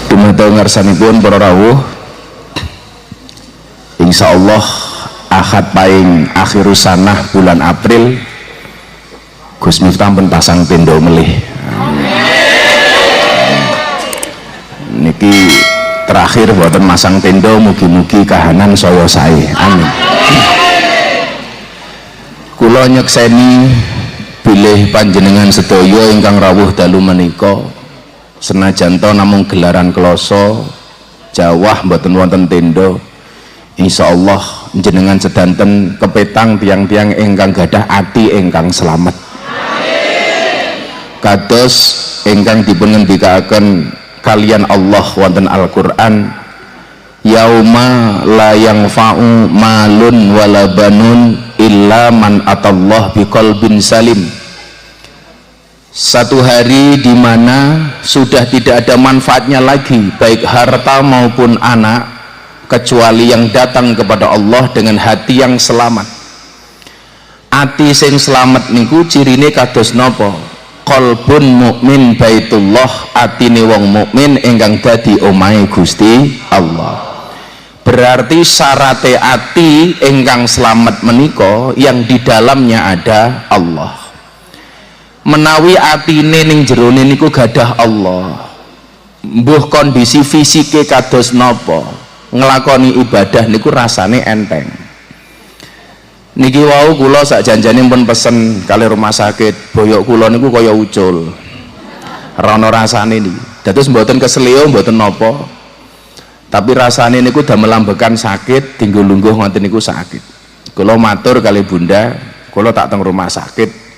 Dumateng ngarsanipun para rawuh, insyaallah Ahad paing akhirus sanah bulan April Gus Miftah pun pasang tenda melih. Niki terakhir buatan masang tenda, mugi-mugi kahanan saya sae. Amin. Kula nyekseni bilih panjenengan sedaya ingkang rawuh dalu menika senajan to namung gelaran kloso jawah mboten wonten tenda, insyaallah jenengan sedanten kepetang tiang-tiang ingkang gadah ati ingkang selamat. Kados ingkang dipun ngendikaken kalian Allah wonten Al-Qur'an, yauma la yanfa'u malun wala banun illa man atallah biqalbin salim. Satu hari di mana sudah tidak ada manfaatnya lagi baik harta maupun anak kecuali yang datang kepada Allah dengan hati yang selamat. Ati sing selamat niku cirine kados napa? Qalbun mukmin baitullah, atine wong mukmin ingkang dadi omahe Gusti Allah. Berarti syarate ati ingkang selamat menika yang di dalamnya ada Allah. Menawi atine ning jerone niku gadah Allah, mbuh kondisi fisike kados napa, nglakoni ibadah niku rasane enteng. Niki wau kula sak janjane pun pesen kali rumah sakit, boyok kula niku kaya ucul, rono rasane niki. Dados mboten keselio mboten napa, tapi rasane niku damel ambekan sakit, tinggal lungguh ngoten niku sakit. Kula matur kali Bunda, kula tak teng rumah sakit,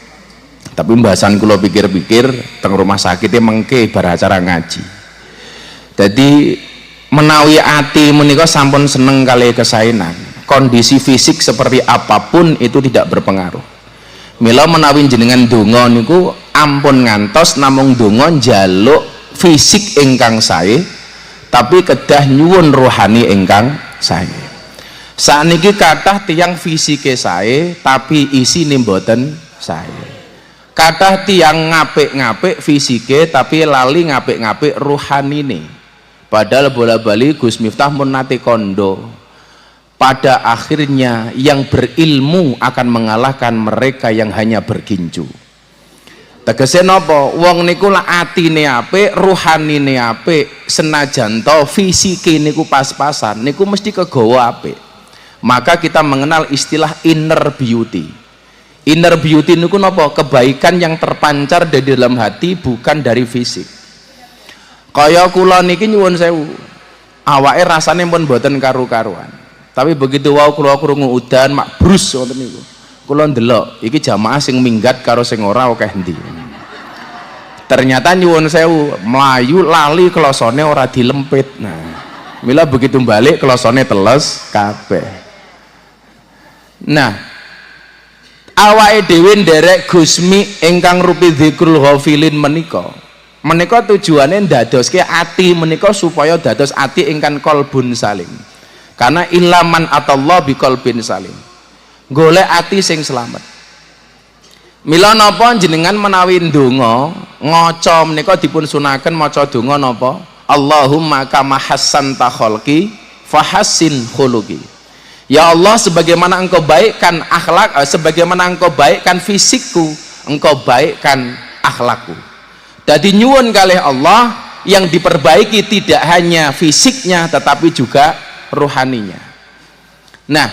tapi bahasan kula pikir-pikir teng rumah sakitnya mengke bar acara ngaji. Jadi menawi ati menika sampun seneng kali kesaenan, kondisi fisik seperti apapun itu tidak berpengaruh. Mila menawi jenengan donga niku ampun ngantos namung donga njaluk fisik ingkang sae, tapi kedah nyuwun rohani ingkang sae. Sakniki kathah tiyang fisike sae tapi isine mboten sae. Kathah tiyang ngapik-ngapik fisike tapi lali ngapik-ngapik rohanine. Padahal bola-bali Gus Miftah mun nate kondo, pada akhirnya yang berilmu akan mengalahkan mereka yang hanya berginju. Tegese napa? Wong niku lak atine apik, rohanine apik, senajan to fisike niku pas-pasan, niku mesti kegawa apik. Maka kita mengenal istilah inner beauty. Inner beauty niku napa? Kebaikan yang terpancar dari dalam hati, bukan dari fisik. Kaya kula niki nyuwun sewu, awake rasane pun mboten karu-karuan. Tapi begitu wau kula krungu udan mak brus ngoten niku, kula ndelok iki jamaah sing minggat karo sing ora akeh endi. Ternyata nyuwun sewu, mlayu lali klosone ora dilempit. Nah, mila begitu balik klosone teles kabeh. Nah, awake dhewe nderek Gusmi ingkang rupi dzikrul ghafilin menika tujuane ndadoske ati menika supaya dados ati ingkang qalbun salim. Karena ilaman atallah biqalbin salim, golek ati sing selamat. Mila napa jenengan menawi ndonga ngaca menika dipun sunaken maca donga napa? Allahumma kama hassanta khalqi fahassin khuluqi. Ya Allah, sebagaimana engkau baikkan akhlak, sebagaimana engkau baikkan fisikku, engkau baikkan akhlakku. Jadi nyuwun kalih Allah yang diperbaiki tidak hanya fisiknya tetapi juga rohaninya. Nah,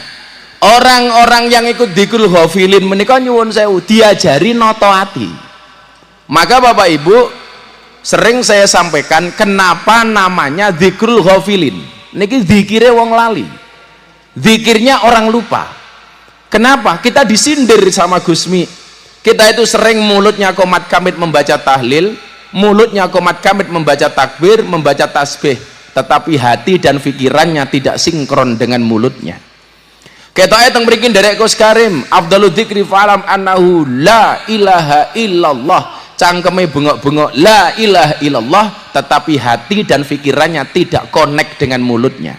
orang-orang yang ikut dzikrul ghafilin menika nyuwun sewu diajari nata ati. Maka Bapak Ibu, sering saya sampaikan kenapa namanya dzikrul ghafilin. Niki zikire wong lali. Zikirnya orang lupa. Kenapa? Kita disindir sama Gusmi. Kita itu sering mulutnya komat kamit membaca tahlil, mulutnya komat kamit membaca takbir, membaca tasbih, tetapi hati dan pikirannya tidak sinkron dengan mulutnya. Ketoke teng mriki nderek Gus Karim, afdhalu dzikri fa'lam annahu la ilaha illallah. Cangkeme bengok-bengok la ilaha illallah, tetapi hati dan pikirannya tidak connect dengan mulutnya.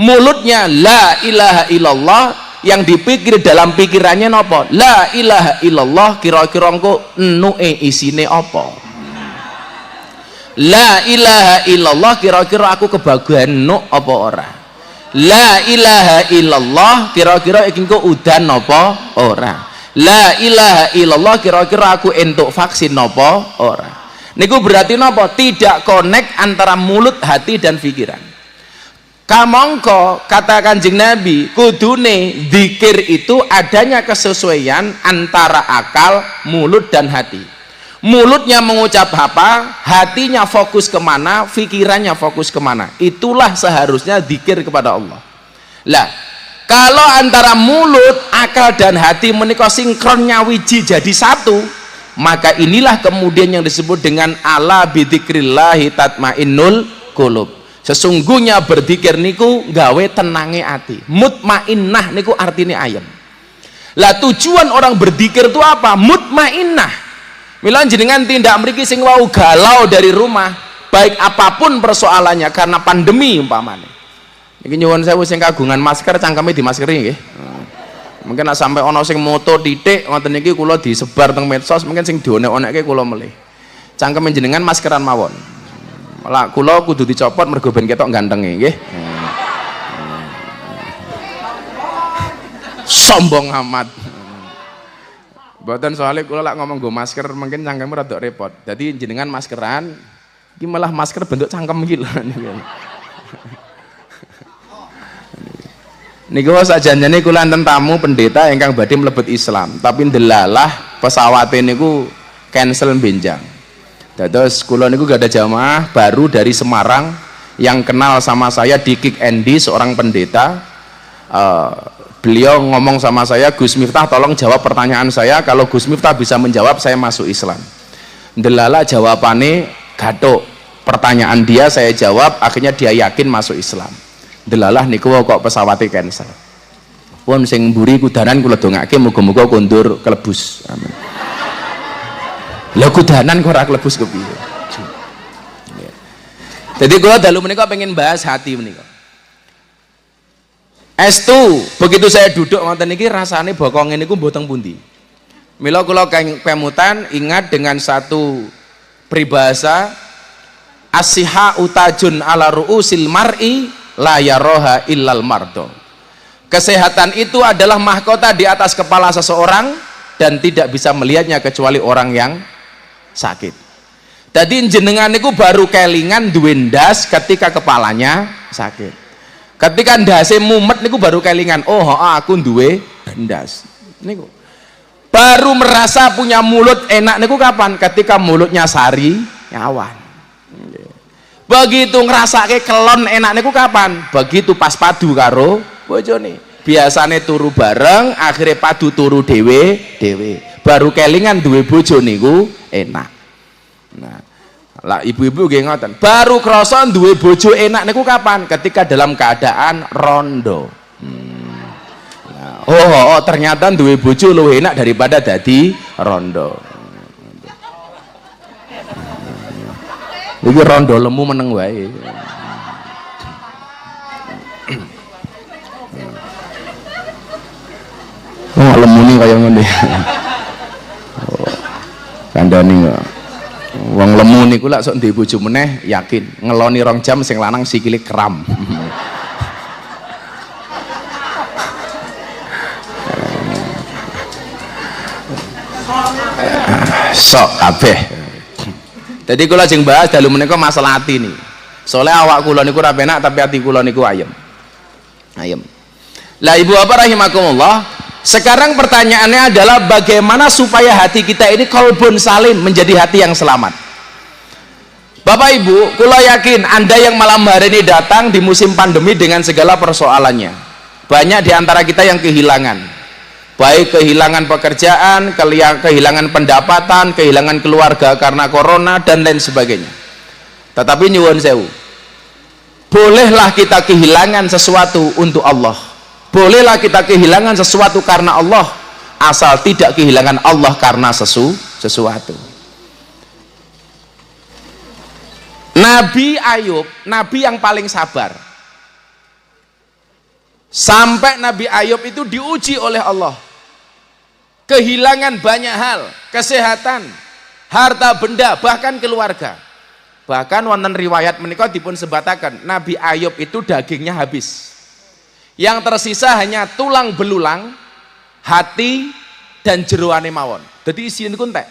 Mulutnya la ilaha illallah, yang dipikir dalam pikirannya napa? La ilaha illallah, kira-kira engko enuke isine apa? La ilaha illallah kira-kira aku kebagian no apa ora? La ilaha illallah kira-kira iki engko udan napa ora? La ilaha illallah kira-kira aku entuk vaksin napa ora? Niku berarti napa? Tidak connect antara mulut, hati dan pikiran. Kamangka kata Kanjeng Nabi, kudune zikir itu adanya kesesuaian antara akal, mulut dan hati. Mulutnya mengucap apa, hatinya fokus kemana, pikirannya fokus kemana. Itulah seharusnya zikir kepada Allah. Lah, kalau antara mulut, akal dan hati menika sinkron nyawiji jadi satu, maka inilah kemudian yang disebut dengan ala bidzikrillahi tatmainnul qulub. Sesungguhnya berzikir niku gawe tenange ati. Mutmainnah niku artinya ayem. Lah tujuan orang berzikir itu apa? Mutmainnah. Mila jenengan tindak mriki sing wau galau dari rumah, baik apapun persoalannya karena pandemi umpamane. Niki nyuwun sewu sing kagungan masker cangkeme di maskeri nggih. Mungkin nek sampai ana sing moto titik ngoten niki kula disebar teng medsos, mungkin sing dionek-onekke kula melih. Cangkeme jenengan maskeran mawon. Lah kula kudu dicopot mergo ben ketok gantenge nggih. Sombong amat. Mboten soalnya kula lak ngomong nggo masker mungkin cangkeme rada repot. Jadi jenengan maskeran iki malah masker bentuk cangkem iki lho. Niku sajanjane kula enten tamu pendeta ingkang badhe mlebet Islam, tapi ndelalah pesawate niku cancel benjang. Dados kula niku gak ada jamaah baru dari Semarang yang kenal sama saya di Kick Andy, seorang pendeta. Beliau ngomong sama saya, Gus Miftah tolong jawab pertanyaan saya, kalau Gus Miftah bisa menjawab saya masuk Islam. Delala jawabannya gathuk, pertanyaan dia saya jawab, akhirnya dia yakin masuk Islam. Delalah niku kok pesawatnya cancel. Pun sing mburi kudanan kula dongake muga-muga kondur kelebus. Amin. Lah kudanan kok ora kelebus kepiye? Jadi kula dalu menika pengen bahas hati menika. Estu, begitu saya duduk ngoten niki rasane bokonge niku mboten pundi. Mila kula kemutan ingat dengan satu peribahasa, as-siha utajun ala ru'usil mar'i la yaroha illal mardo. Kesehatan itu adalah mahkota di atas kepala seseorang dan tidak bisa melihatnya kecuali orang yang sakit. Jadi jenengan niku baru kelingan duwe ndas ketika kepalanya sakit. Ketika ndase mumet niku baru kelingan, oh aku duwe ndas. Niku baru merasa punya mulut enak niku kapan? Ketika mulutnya sari nyawan. Begitu ngrasake kelon enak niku kapan? Begitu pas padu karo bojone. Biasane turu bareng, akhirnya padu turu dewe. Baru kelingan duwe bojo niku enak. Nah, lah ibu-ibu nggih ngoten. Baru krasa duwe bojo enak niku kapan? Ketika dalam keadaan rondo. Nah, ternyata duwe bojo luwih enak daripada dadi rondo. Iki rondo lemu meneng wae. Oh, lemu nih kaya ngene. Kandhani kok. Wong lemu niku lak sok ndek bojo meneh yakin ngeloni 2 jam sing lanang sikile kram. Sok kabeh. Jadi kula jeng bahas dalu menika masalah hati nih. Soalnya awak kula niku ora penak tapi hati kula niku ayem. Ayem. Lah ibu bapak rahimakumullah, sekarang pertanyaannya adalah bagaimana supaya hati kita ini qalbun salim, menjadi hati yang selamat. Bapak ibu, kula yakin anda yang malam hari ini datang di musim pandemi dengan segala persoalannya. Banyak di antara kita yang kehilangan. Baik kehilangan pekerjaan, kehilangan pendapatan, kehilangan keluarga karena corona dan lain sebagainya. Tetapi nyuwun sewu, bolehlah kita kehilangan sesuatu untuk Allah, bolehlah kita kehilangan sesuatu karena Allah, asal tidak kehilangan Allah karena sesuatu. Nabi Ayub, nabi yang paling sabar, sampai Nabi Ayub itu diuji oleh Allah, kehilangan banyak hal, kesehatan, harta benda, bahkan keluarga. Bahkan wonten riwayat menika dipun sebataken Nabi Ayub itu dagingnya habis, yang tersisa hanya tulang belulang, hati dan jeroane mawon. Jadi isiin kuntek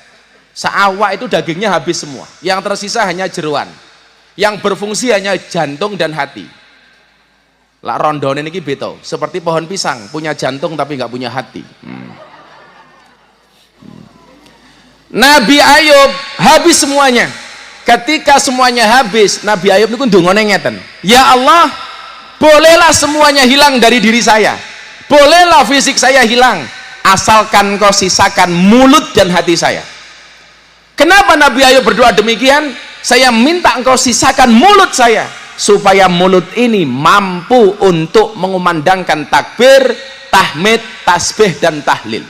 seawak itu dagingnya habis semua, yang tersisa hanya jeroan, yang berfungsi hanya jantung dan hati. Lah rondone niki beto seperti pohon pisang, punya jantung tapi nggak punya hati. Nabi Ayub habis semuanya. Ketika semuanya habis, Nabi Ayub niku ndongane ngeten, ya Allah, bolehlah semuanya hilang dari diri saya, bolehlah fisik saya hilang, asalkan kau sisakan mulut dan hati saya. Kenapa Nabi Ayub berdoa demikian? Saya minta engkau sisakan mulut saya, supaya mulut ini mampu untuk mengumandangkan takbir, tahmid, tasbih dan tahlil.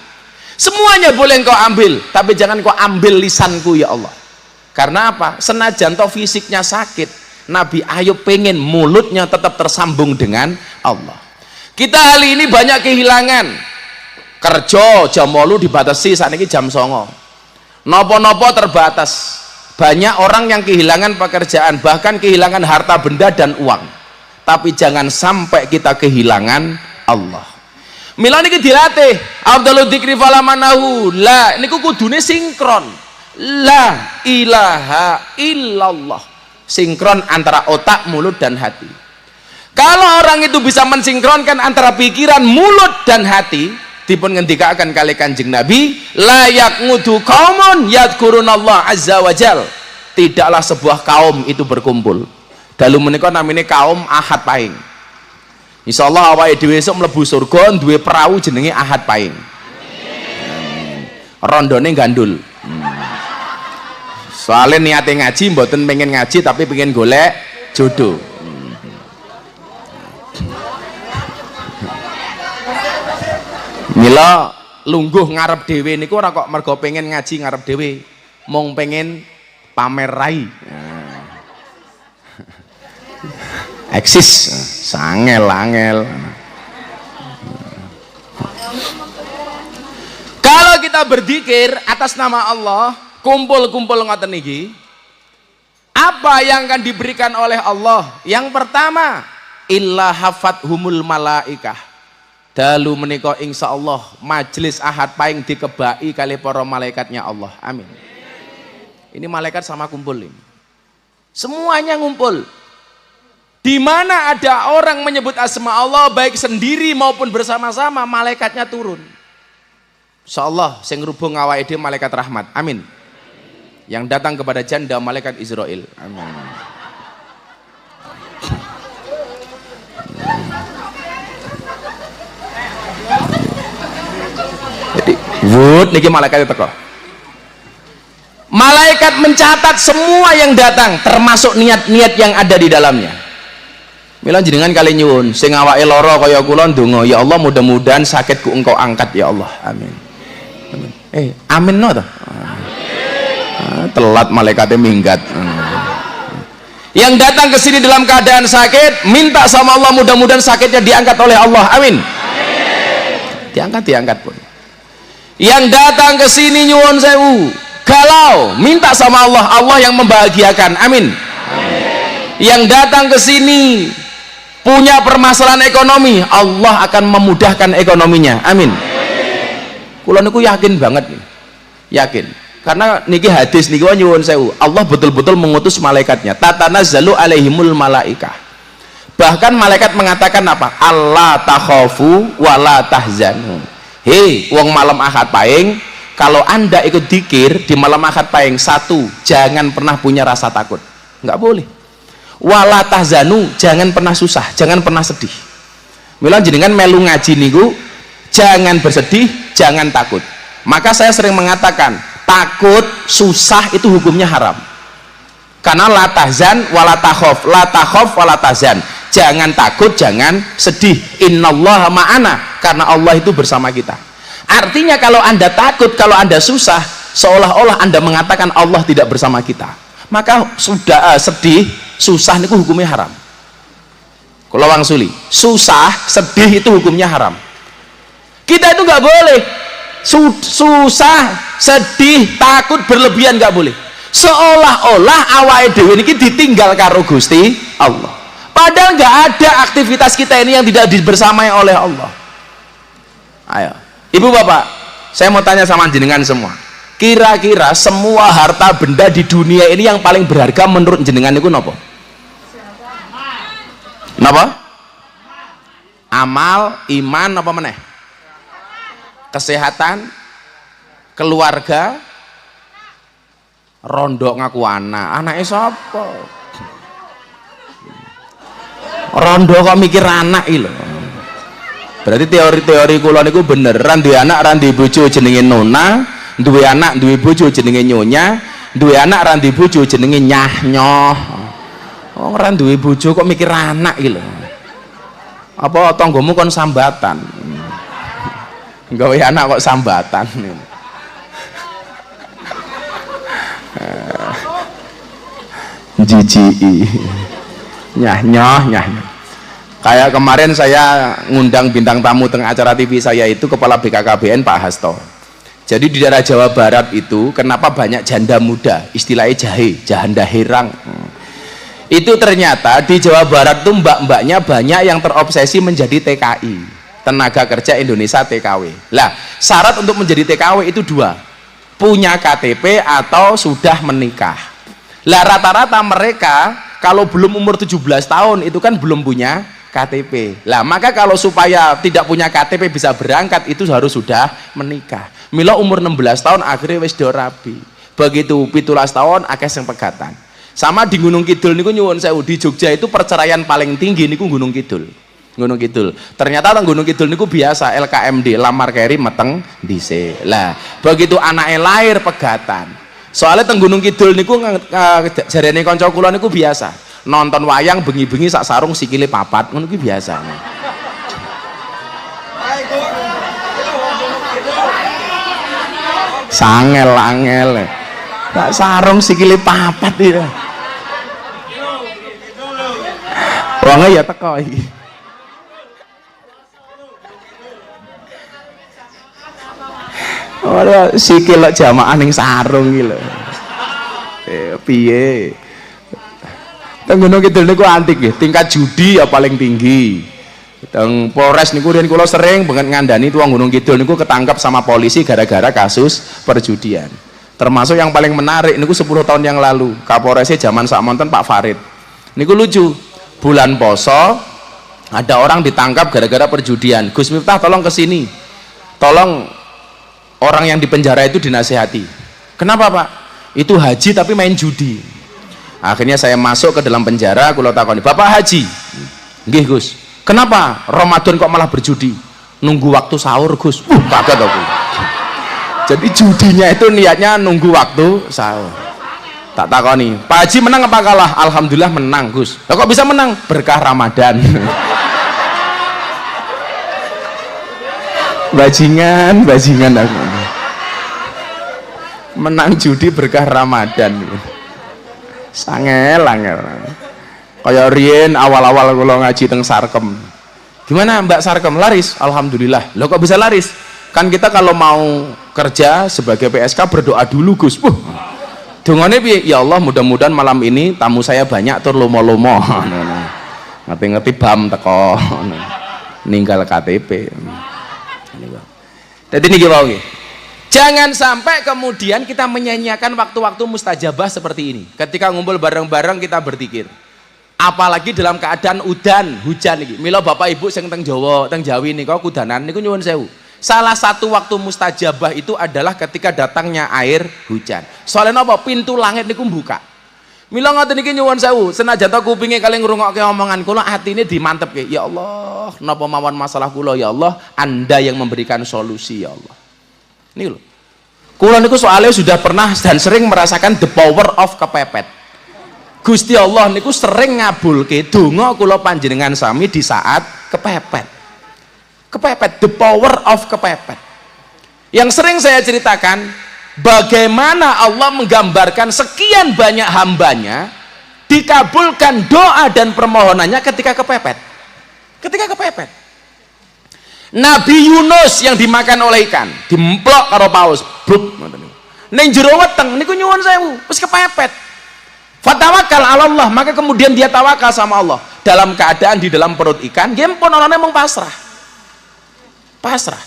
Semuanya boleh engkau ambil, tapi jangan kau ambil lisanku ya Allah. Karena apa? Senajan toh fisiknya sakit, Nabi Ayub pengen mulutnya tetap tersambung dengan Allah. Kita hari ini banyak kehilangan. Kerja jam 8 dibatasi, saat ini jam 09. Nopo-nopo terbatas. Banyak orang yang kehilangan pekerjaan, bahkan kehilangan harta benda dan uang. Tapi jangan sampai kita kehilangan Allah. Mila niki dilatih Abdul Dzikri falamanahu la niku kudune sinkron. La ilaha illallah, sinkron antara otak, mulut dan hati. Kalau orang itu bisa mensinkronkan antara pikiran, mulut dan hati, dipun ngendikaken kali Kanjeng Nabi, la yaqmudu qaumun yadhkurunallah azza wajal, tidaklah sebuah kaum itu berkumpul. Dalu menika namine kaum Ahad Pahing. Insyaallah awake dhewe esuk mlebu surga duwe perahu jenenge Ahad Pahing. Rondone gandul. Soalnya niatnya ngaji, mboten pengen ngaji tapi pengen golek jodoh. Mila lungguh ngarep dhewe niku ora kok mergo pengen ngaji ngarep dhewe, mung pengen pamer rai. Eksis sangel-angel. Kalau kita berzikir atas nama Allah, kumpul-kumpul ngoten niki, apa yang akan diberikan oleh Allah? Yang pertama, illa hafathumul malaikah. Dalu menika insyaallah majelis Ahad Pahing dikebai kali para malaikatnya Allah. Amin. Ini malaikat sama kumpul ini. Semuanya ngumpul. Di mana ada orang menyebut asma Allah baik sendiri maupun bersama-sama, malaikatnya turun. Insyaallah sing ngrubung awake dhewe malaikat rahmat. Amin. Yang datang kepada janda malaikat Israel. Amin. Jadi, wud niki malaikat teko. Malaikat mencatat semua yang datang, termasuk niat-niat yang ada di dalamnya. Mila jenengan kali nyuwun, sing awake lara kaya kula ndonga, ya Allah mudah-mudahan sakitku engkau angkat ya Allah. Amin. Amin. Amin no to. Telat malaikatnya minggat. Yang datang ke sini dalam keadaan sakit, minta sama Allah mudah-mudahan sakitnya diangkat oleh Allah. Amin. Diangkat pun. Yang datang ke sini nyuwun sewu, galau, minta sama Allah, Allah yang membahagiakan. Amin. Yang datang ke sini punya permasalahan ekonomi, Allah akan memudahkan ekonominya. Amin. Kula niku yakin banget nih. Yakin. Karena niki hadis niki nyuwun sewu, Allah betul-betul mengutus malaikatnya, tatanazzalu alaihimul malaikah. Bahkan malaikat mengatakan apa? Allah takhafu wala tahzanu. Hei wong malam Ahad Pahing, kalau anda ikut dzikir di malam Ahad Pahing, satu, jangan pernah punya rasa takut, nggak boleh. Wala tahzanu, jangan pernah susah, jangan pernah sedih. Mila jenengan melu ngaji niku, jangan bersedih, jangan takut. Maka saya sering mengatakan, takut, susah itu hukumnya haram. Karena la tahzan wala takhaf, la takhaf wala tahzan. Jangan takut, jangan sedih. Innallaha ma'ana, karena Allah itu bersama kita. Artinya kalau anda takut, kalau anda susah, seolah-olah anda mengatakan Allah tidak bersama kita. Maka sudah sedih, susah itu hukumnya haram. Kalau wangsuli, susah, sedih itu hukumnya haram. Kita itu nggak boleh susah, sedih, takut berlebihan, nggak boleh. seolah-olah awake dhewe niki ditinggal karo Gusti Allah, padahal nggak ada aktivitas kita ini yang tidak dibersamai oleh Allah. Ayo ibu bapak, saya mau tanya sama jenengan semua, kira-kira semua harta benda di dunia ini yang paling berharga menurut jenengan itu napa? Napa? Amal, iman, apa meneh? Kesehatan, keluarga, rondo ngaku anaknya sapa? Rondo kok mikir anak lho. Berarti teori-teori kula niku beneran, duwe anak ra duwe bojo jenenge Nona, duwe anak duwe bojo jenenge Nyonya, duwe anak ra duwe bojo jenenge Nyah Nyoh. Ora duwe bojo kok mikir anak iki lho. Apa tanggomu kon sambatan? Gawe anak kok sambatan. Jijiki. Nyah Nyoh, nyah. Kayak kemarin saya ngundang bintang tamu tengah acara TV saya itu Kepala BKKBN Pak Hasto. Jadi di daerah Jawa Barat itu kenapa banyak janda muda, istilahnya jahe, janda herang. Itu ternyata di Jawa Barat tuh mbak-mbaknya banyak yang terobsesi menjadi TKI, tenaga kerja Indonesia TKW. Lah syarat untuk menjadi TKW itu dua, punya KTP atau sudah menikah. Lah rata-rata mereka kalau belum umur 17 tahun itu kan belum punya KTP. Lah maka kalau supaya tidak punya KTP bisa berangkat itu harus sudah menikah. Mila umur 16 tahun akhirnya wis do rabi. Begitu 17 tahun akeh sing pegatan. Sama di Gunung Kidul niku nyuwun sewu, di Jogja itu perceraian paling tinggi niku Gunung Kidul. Gunung Kidul. Ternyata teng Gunung Kidul niku biasa LKMD, lamar keri meteng dhisik. Lah begitu anaknya lahir pegatan. Soalnya teng Gunung Kidul niku jarene kanca kula niku biasa. Nonton wayang bengi-bengi sak sarung sikile papat ngono ki biasa. Sangel-angel. Sak sarung sikile papat ya. Wong ya teko iki. Ora sikil jamaah ning sarung iki lho. Piye? Teng Gunung Kidul niku antik nggih, tingkat judi ya paling tinggi. Teng Polres niku riyen kula sering banget ngandani tuang Gunung Kidul niku ketangkap sama polisi gara-gara kasus perjudian. Termasuk yang paling menarik niku 10 tahun yang lalu, Kapolresnya zaman sakmonten Pak Farid. Niku lucu. Bulan poso ada orang ditangkap gara-gara perjudian. Gus Miftah tolong ke sini. Tolong orang yang di penjara itu dinasehati. Kenapa, Pak? Itu haji tapi main judi. Akhirnya saya masuk ke dalam penjara, kula takoni, "Bapak haji?" "Nggih, Gus." "Kenapa Ramadan kok malah berjudi?" "Nunggu waktu sahur, Gus." Kaget aku. Jadi judinya itu niatnya nunggu waktu sahur. Tak takoni, "Pak Haji menang apa kalah?" "Alhamdulillah menang, Gus." "Lah kok bisa menang?" "Berkah Ramadan." bajingan aku. Menang judi berkah Ramadan. Sangel kayak riyen awal-awal kula ngaji teng Sarkem. "Gimana Mbak Sarkem, laris?" "Alhamdulillah." "Loh kok bisa laris?" "Kan kita kalau mau kerja sebagai PSK berdoa dulu, Gus." Dongane piye? "Ya Allah, mudah-mudahan malam ini tamu saya banyak tur lomo-lomo." Ngerti-ngerti bam teko ninggal KTP. Dadi niki wae nggih. Jangan sampai kemudian kita menyanyiakan waktu-waktu mustajabah seperti ini. Ketika ngumpul bareng-bareng kita berzikir. Apalagi dalam keadaan hujan iki. Mila Bapak Ibu sing teng Jawa, teng Jawi nika kudanan niku nyuwun sewu. Salah satu waktu mustajabah itu adalah ketika datangnya air hujan. Soalnya napa? Pintu langit niku buka. Mila ngoten iki nyuwun sewu, senajan ta kupinge kali ngrungokke omongan kula, atine dimantepke. Ya Allah, napa mawon masalah kula ya Allah, Anda yang memberikan solusi ya Allah. Ini loh, kula niku soalnya sudah pernah dan sering merasakan the power of kepepet. Gusti Allah niku sering ngabulke donga kula panjenengan sami di saat kepepet. Kepepet, the power of kepepet. Yang sering saya ceritakan bagaimana Allah menggambarkan sekian banyak hambanya dikabulkan doa dan permohonannya ketika kepepet. Ketika kepepet. Nabi Yunus yang dimakan oleh ikan, dimplok karo paus, bluk. ning jero weteng niku nyuwun sewu wis kepepet. Fatawakal 'ala Allah, maka kemudian dia tawakal sama Allah dalam keadaan di dalam perut ikan, nggih pun orangnya mung pasrah. Pasrah.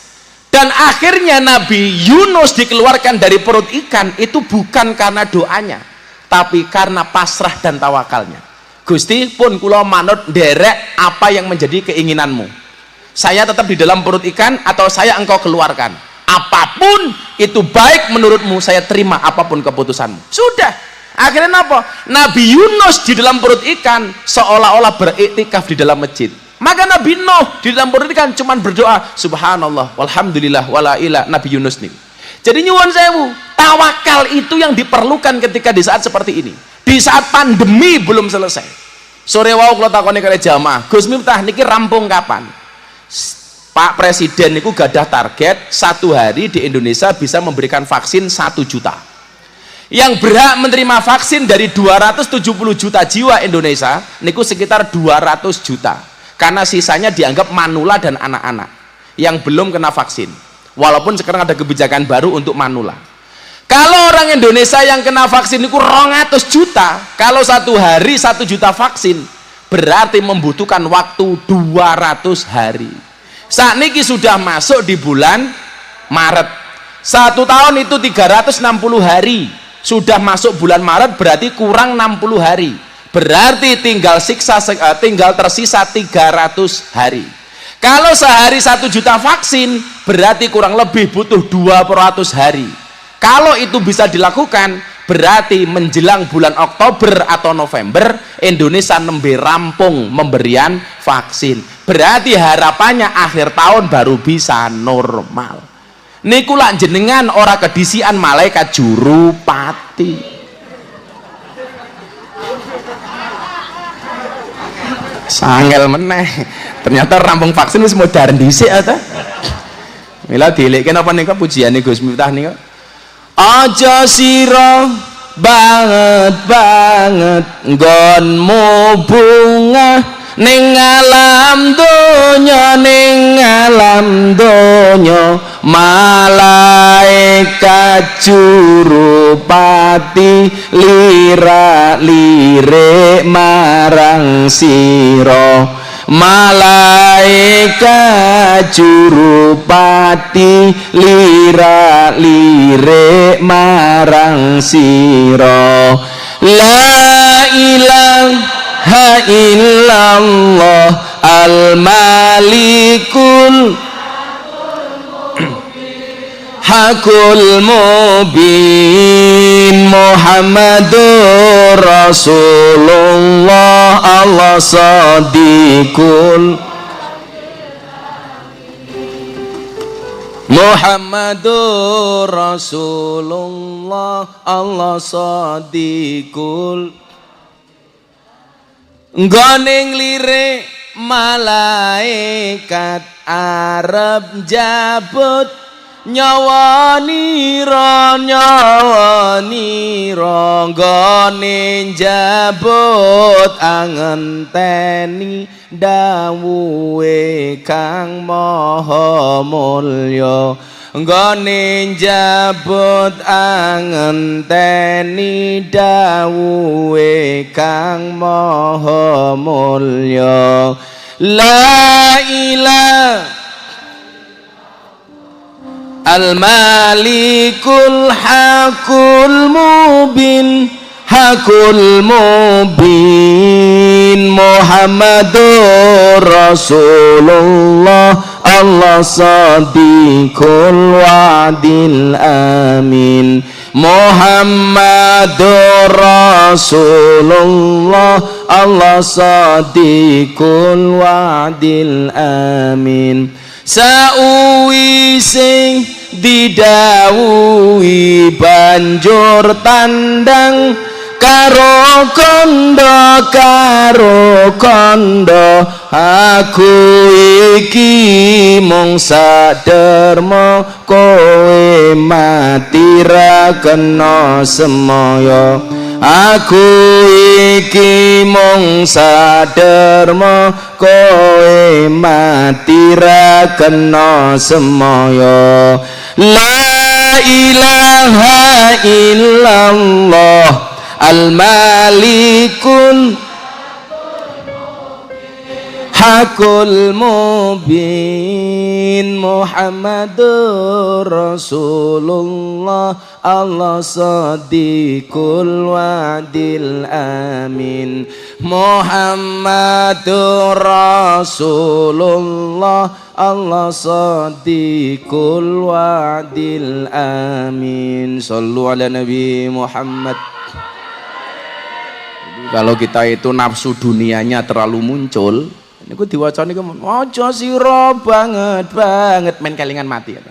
Dan akhirnya Nabi Yunus dikeluarkan dari perut ikan itu bukan karena doanya, tapi karena pasrah dan tawakalnya. Gusti pun kula manut nderek apa yang menjadi keinginanmu. Saya tetap di dalam perut ikan atau saya engkau keluarkan. Apapun itu baik menurutmu, saya terima apapun keputusanmu. Sudah. Akhirnya apa? Nabi Yunus di dalam perut ikan seolah-olah beriktikaf di dalam masjid. Maka Nabi Nuh di dalam perut ikan cuman berdoa subhanallah walhamdulillah wala ilah. Nabi Yunus nih. Jadi nyuwun sewu, tawakal itu yang diperlukan ketika di saat seperti ini. Di saat pandemi belum selesai. Sore wau kula takoni kali jamaah, Gus Miftah niki rampung kapan? Pak Presiden niku gadah target 1 hari di Indonesia bisa memberikan vaksin 1 juta. Yang berhak menerima vaksin dari 270 juta jiwa Indonesia niku sekitar 200 juta. Karena sisanya dianggap manula dan anak-anak yang belum kena vaksin. Walaupun sekarang ada kebijakan baru untuk manula. Kalau orang Indonesia yang kena vaksin niku 200 juta, kalau 1 hari 1 juta vaksin berarti membutuhkan waktu 200 hari. Saat niki sudah masuk di bulan Maret. 1 tahun itu 360 hari. Sudah masuk bulan Maret berarti kurang 60 hari. Berarti tinggal tersisa 300 hari. Kalau sehari 1 juta vaksin berarti kurang lebih butuh 200 hari. Kalau itu bisa dilakukan berarti menjelang bulan Oktober atau November Indonesia nembe rampung pemberian vaksin. Berarti harapannya akhir tahun baru bisa normal. Niku lak jenengan ora kedisian malaikat juru pati. Sangel meneh. Ternyata rampung vaksin wis modern dhisik ta. Mila dilekke napa nika pujiane Gus Miftah nika. Aja sira banget nggonmu bunga ning alam donya malaikat juru pati lirik marang sira. Malaikat juru pati lirik marang sira. La ilaha illallah al-malikul hakul mubin Muhammadur Rasulullah Allah sadiqul Muhammadur Rasulullah Allah sadiqul nggoning lirik malaikat arep jabut nyawa nira nggone jabut angenteni dawuhe Kang Maha Mulya. Nggone jabut angenteni dawuhe Kang Maha Mulya. La ilaha al-malikul hakul mubin Muhammadur Rasulullah Allah sadiqul wa'dil amin Muhammadur Rasulullah Allah sadiqul wa'dil amin. Sauwise didhawuhi banjur tandang karo kondo aku iki mung saderma kowe mati ra kena semaya. Aku iki mung saderma kowe mati ra kena semaya. La ilaha illallah al-malikul hakul mubin Muhammadur Rasulullah Allah sadiqul wadil amin Muhammadur Rasulullah Allah sadiqul wadil amin. Sallu ala Nabi Muhammad. Kalau kita itu nafsu dunianya terlalu muncul, ini ku diwacani ojo sira banget main kelingan mati ya.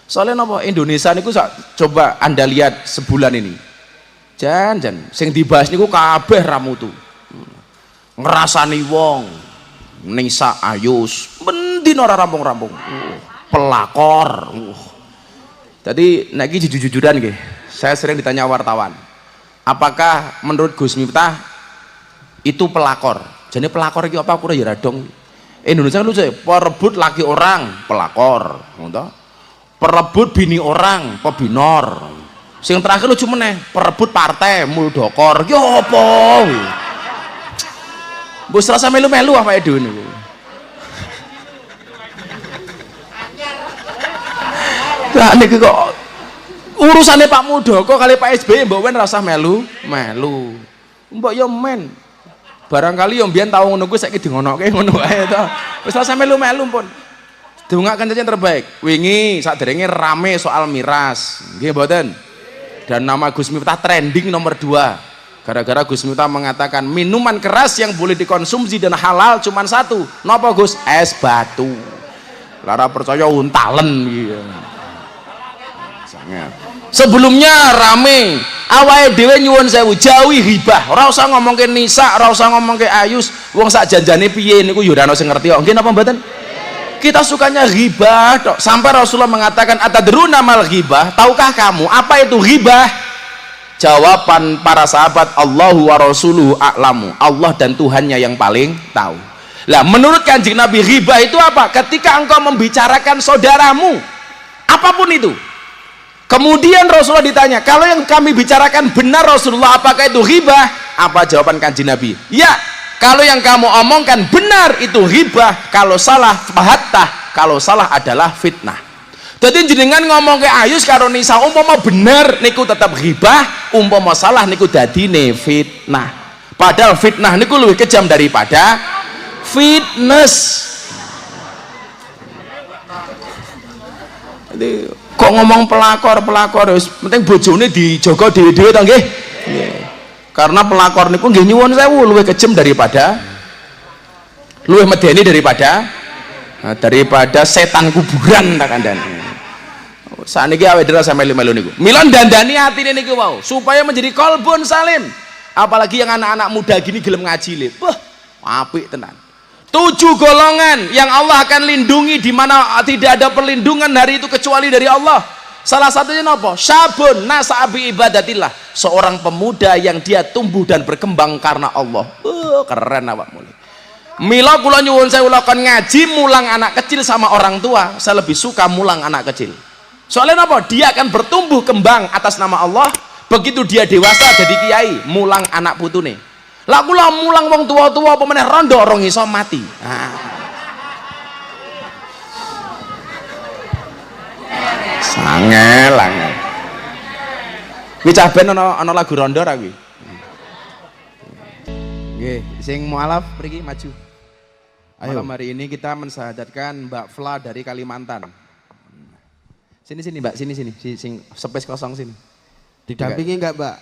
Soalnya napa Indonesia niku coba Anda lihat sebulan ini. Jan sing dibahas niku kabeh ramutu. Ngrasani wong, Nisa Ayus, mendin ora rampung-rampung. Pelakor. Jadi nek iki jujur-jujuran nggih. Saya sering ditanya wartawan. Apakah menurut Gus Miftah itu pelakor? Jadi pelakor itu apa? Aku ya radong. Indonesia kan lucu ya, perebut laki orang, pelakor. Perebut bini orang, pebinor. Sing terakhir lucu meneh, perebut partai, muldokor. Ki apa? Bos rasa melu-melu apa itu niku? Lah niku kok urusannya Pak Muldoko kali Pak SBY mbok wen rasa melu. Mbok yo men. Barangkali yang biyen tau ngono kuwi saiki dingonoke ngono ae to. Wis rasa melu-melu pun. Dongaaken saja yang terbaik. Wingi saderenge rame soal miras. Nggih mboten? Dan nama Gus Miftah trending nomor 2. Gara-gara Gus Miftah mengatakan minuman keras yang boleh dikonsumsi dan halal cuma satu. Napa Gus? Es batu. Lara percaya untalen gitu. Sangat. Sebelumnya rame awake dhewe nyuwun sewu jauhi hibah, ora usah ngomongke Nisa, ora usah ngomongke Ayus, wong sak janjane piye niku ya ora ono sing ngerti kok. Nggih napa mboten? Kita sukanya ghibah tok. Sampai Rasulullah mengatakan atadruna mal ghibah? Tahukah kamu apa itu ghibah? Jawaban para sahabat Allahu wa rasuluhu a'lamu. Allah dan Tuhannya yang paling tahu. Lah menurut Kanjeng Nabi ghibah itu apa? Ketika engkau membicarakan saudaramu apapun itu. Kemudian Rasulullah ditanya, kalau yang kami bicarakan benar Rasulullah, apakah itu ghibah? Apa jawaban Kanjeng Nabi? Ya, kalau yang kamu omongkan benar itu ghibah, kalau salah fahattah, kalau salah adalah fitnah. Jadi jenengan ngomong ke Ayus karo Nisa umpama benar niku tetap ghibah, umpama salah niku dadine fitnah. Padahal fitnah niku lebih kejam daripada fitness. Jadi kok ngomong pelakor wis penting bojone dijaga dhewe-dhewe to nggih. Karena pelakor niku nggih nyuwun sewu luwih kejem daripada luwih medeni daripada setan kuburan tak kandhani. Saniki awake dhewe sampe melu niku. Mila dandani atine niku wau supaya menjadi qalbun salim. Apalagi yang anak-anak muda gini gelem ngaji le. Wah, apik tenan. 7 golongan yang Allah akan lindungi di mana tidak ada perlindungan hari itu kecuali dari Allah. Salah satunya apa? Syabun nasa'abi ibadatillah. Seorang pemuda yang dia tumbuh dan berkembang karena Allah. Keren awak mulai. Mila kula nyuwun sewu lakon ngaji mulang anak kecil sama orang tua. Saya lebih suka mulang anak kecil. Soalnya apa? Dia akan bertumbuh kembang atas nama Allah. Begitu dia dewasa jadi kiai, mulang anak putune. Lah kula mulang wong tua-tua apa meneh rondo orang iso mati. Sangel. Kuwi cah ben ana lagu rondo ra kuwi. Nggih, sing mualaf mriki maju. Ayo. Malam hari ini kita mensahadatkan Mbak Fla dari Kalimantan. Sini Mbak, sini. Sing space kosong sini. Didampingi enggak, Mbak?